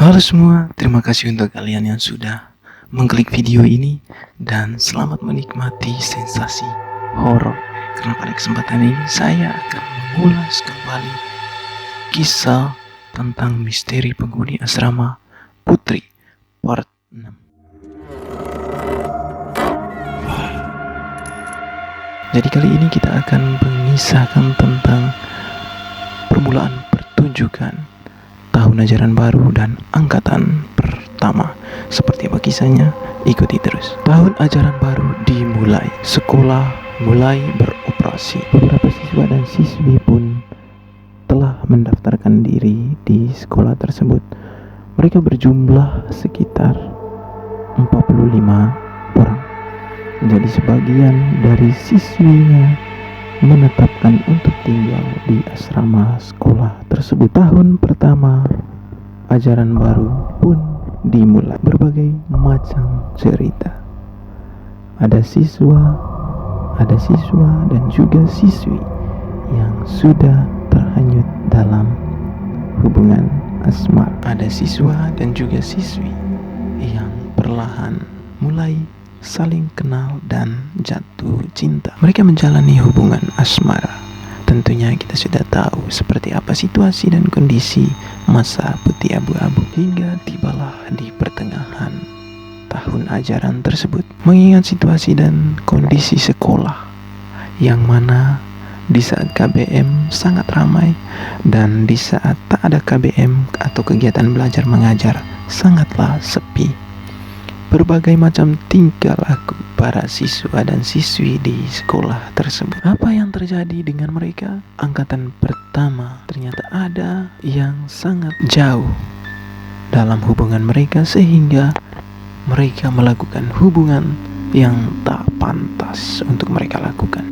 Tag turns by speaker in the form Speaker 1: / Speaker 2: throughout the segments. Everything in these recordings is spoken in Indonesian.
Speaker 1: Halo semua, terima kasih untuk kalian yang sudah mengklik video ini dan selamat menikmati sensasi horor. Karena pada kesempatan ini saya akan mengulas kembali kisah tentang misteri penghuni asrama Putri part 6. Jadi kali ini kita akan mengisahkan tentang permulaan pertunjukan tahun ajaran baru dan angkatan pertama. Seperti apa kisahnya? Ikuti terus. Tahun ajaran baru dimulai. Sekolah mulai beroperasi. Beberapa siswa dan siswi pun telah mendaftarkan diri di sekolah tersebut. Mereka berjumlah sekitar 45 orang. Jadi sebagian dari siswinya menetapkan untuk tinggal di asrama sekolah tersebut. Tahun pertama ajaran baru pun dimulai. Berbagai macam cerita. Ada siswa dan juga siswi yang sudah terhanyut dalam hubungan asmara. Ada siswa dan juga siswi yang perlahan mulai saling kenal dan jatuh cinta. Mereka menjalani hubungan asmara. Tentunya kita sudah tahu seperti apa situasi dan kondisi masa putih abu-abu. Hingga tibalah di pertengahan tahun ajaran tersebut. Mengingat situasi dan kondisi sekolah yang mana di saat KBM sangat ramai dan di saat tak ada KBM atau kegiatan belajar mengajar sangatlah sepi. Berbagai macam tingkah laku para siswa dan siswi di sekolah tersebut. Apa yang terjadi dengan mereka? Angkatan pertama ternyata ada yang sangat jauh dalam hubungan mereka sehingga mereka melakukan hubungan yang tak pantas untuk mereka lakukan.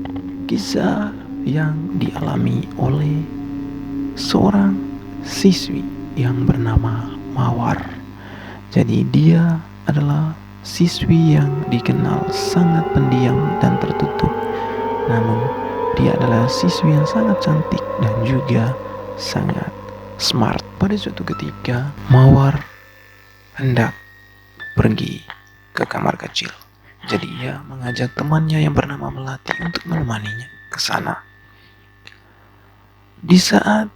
Speaker 1: Kisah yang dialami oleh seorang siswi yang bernama Mawar. Jadi dia adalah siswi yang dikenal sangat pendiam dan tertutup. Namun dia adalah siswi yang sangat cantik dan juga sangat smart. Pada suatu ketika Mawar hendak pergi ke kamar kecil. Jadi ia mengajak temannya yang bernama Melati untuk menemaninya ke sana. Di saat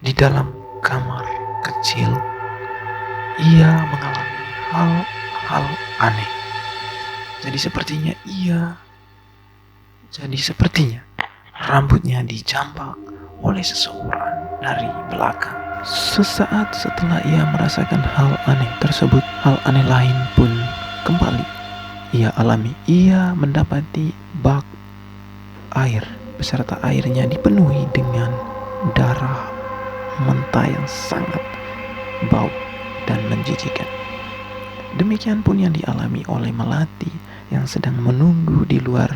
Speaker 1: di dalam kamar kecil ia mengalami hal-hal aneh. Jadi sepertinya rambutnya dijambak oleh seseorang dari belakang. Sesaat setelah ia merasakan hal aneh tersebut, hal aneh lain pun kembali ia alami. Ia mendapati bak air beserta airnya dipenuhi dengan darah mentah yang sangat bau dan menjijikan. Demikian pun yang dialami oleh Melati yang sedang menunggu di luar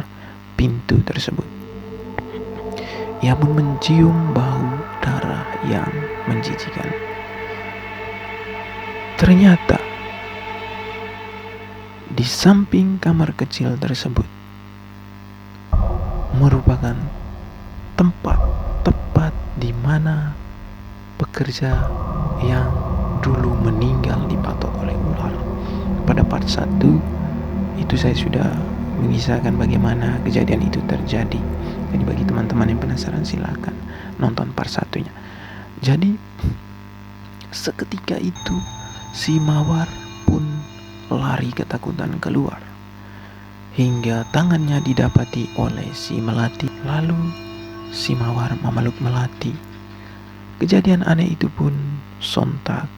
Speaker 1: pintu tersebut. Ia pun mencium bau darah yang menjijikan. Ternyata di samping kamar kecil tersebut merupakan tempat tepat di mana pekerja yang dulu meninggal dipatok oleh ular. Pada part 1 itu saya sudah mengisahkan bagaimana kejadian itu terjadi. Jadi bagi teman-teman yang penasaran silakan nonton part 1-nya. Jadi seketika itu si Mawar pun lari ketakutan keluar hingga tangannya didapati oleh si Melati. Lalu si Mawar memeluk Melati. Kejadian aneh itu pun sontak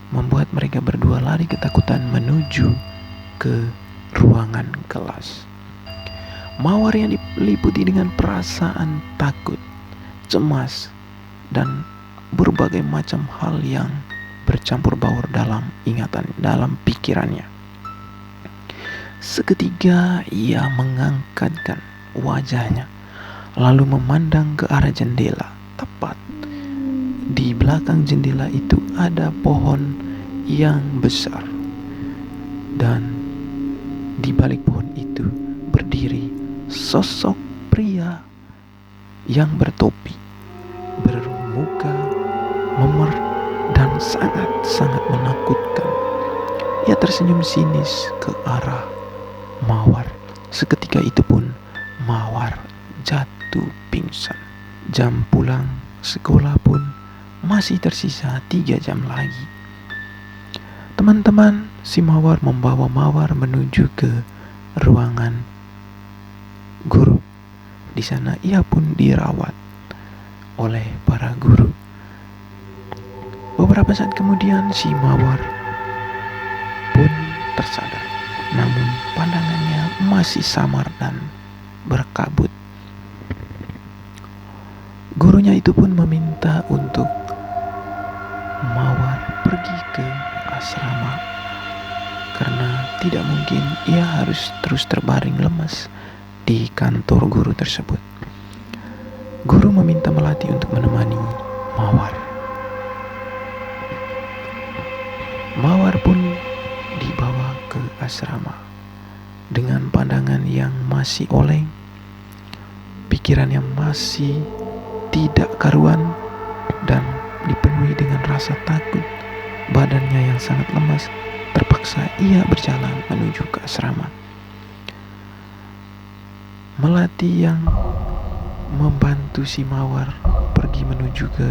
Speaker 1: membuat mereka berdua lari ketakutan menuju ke ruangan kelas. Mawar yang diliputi dengan perasaan takut, cemas, dan berbagai macam hal yang bercampur baur dalam ingatan, dalam pikirannya. Seketika ia mengangkatkan wajahnya lalu memandang ke arah jendela. Tepat di belakang jendela itu ada pohon yang besar, dan di balik pohon itu berdiri sosok pria yang bertopi, bermuka memer, dan sangat menakutkan. Ia tersenyum sinis ke arah Mawar. Seketika itu pun Mawar jatuh pingsan. Jam pulang sekolah pun masih tersisa 3 jam lagi. Teman-teman si Mawar membawa Mawar menuju ke ruangan guru. Di sana ia pun dirawat oleh para guru. Beberapa saat kemudian si Mawar pun tersadar, namun pandangannya masih samar dan berkabut. Gurunya itu pun meminta untuk Mawar pergi ke asrama karena tidak mungkin ia harus terus terbaring lemas di kantor guru tersebut. Guru meminta Melati untuk menemani Mawar. Mawar pun dibawa ke asrama dengan pandangan yang masih oleng, pikiran yang masih tidak karuan, dan dipenuhi dengan rasa takut. Badannya yang sangat lemas. Terpaksa ia berjalan menuju ke asrama. Melati yang membantu si Mawar pergi menuju ke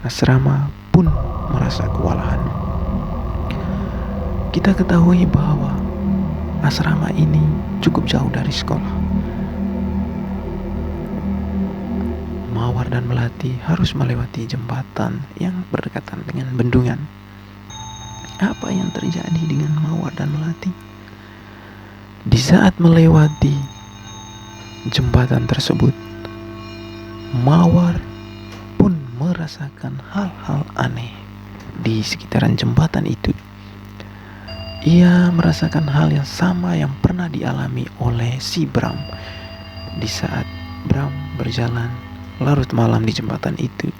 Speaker 1: asrama pun merasa kewalahan. Kita ketahui bahwa asrama ini cukup jauh dari sekolah. Mawar dan Melati harus melewati jembatan yang berdekatan dengan bendungan. Apa yang terjadi dengan Mawar dan Melati? Di saat melewati jembatan tersebut, Mawar pun merasakan hal-hal aneh di sekitaran jembatan itu. Ia merasakan hal yang sama yang pernah dialami oleh si Bram di saat Bram berjalan larut malam di jembatan itu.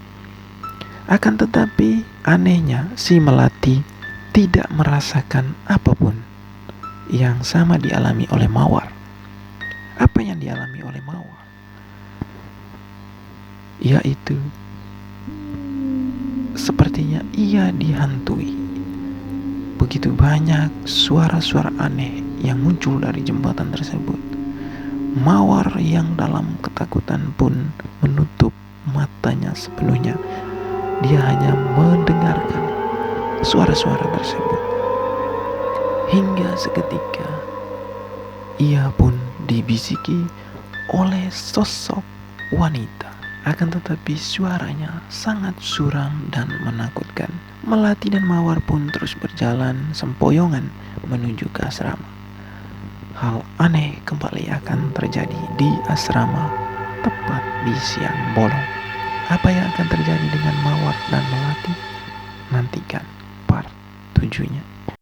Speaker 1: Akan tetapi anehnya si Melati tidak merasakan apapun yang sama dialami oleh Mawar. Apa yang dialami oleh Mawar? Yaitu sepertinya ia dihantui. Begitu banyak suara-suara aneh yang muncul dari jembatan tersebut. Mawar yang dalam ketakutan pun menutup matanya sepenuhnya. Dia hanya mendengarkan suara-suara tersebut. Hingga seketika ia pun dibisiki oleh sosok wanita. Akan tetapi suaranya sangat suram dan menakutkan. Melati dan Mawar pun terus berjalan sempoyongan menuju ke asrama. Hal aneh kembali akan terjadi di asrama tepat di siang bolong. Apa yang akan terjadi dengan Mawar dan Melati?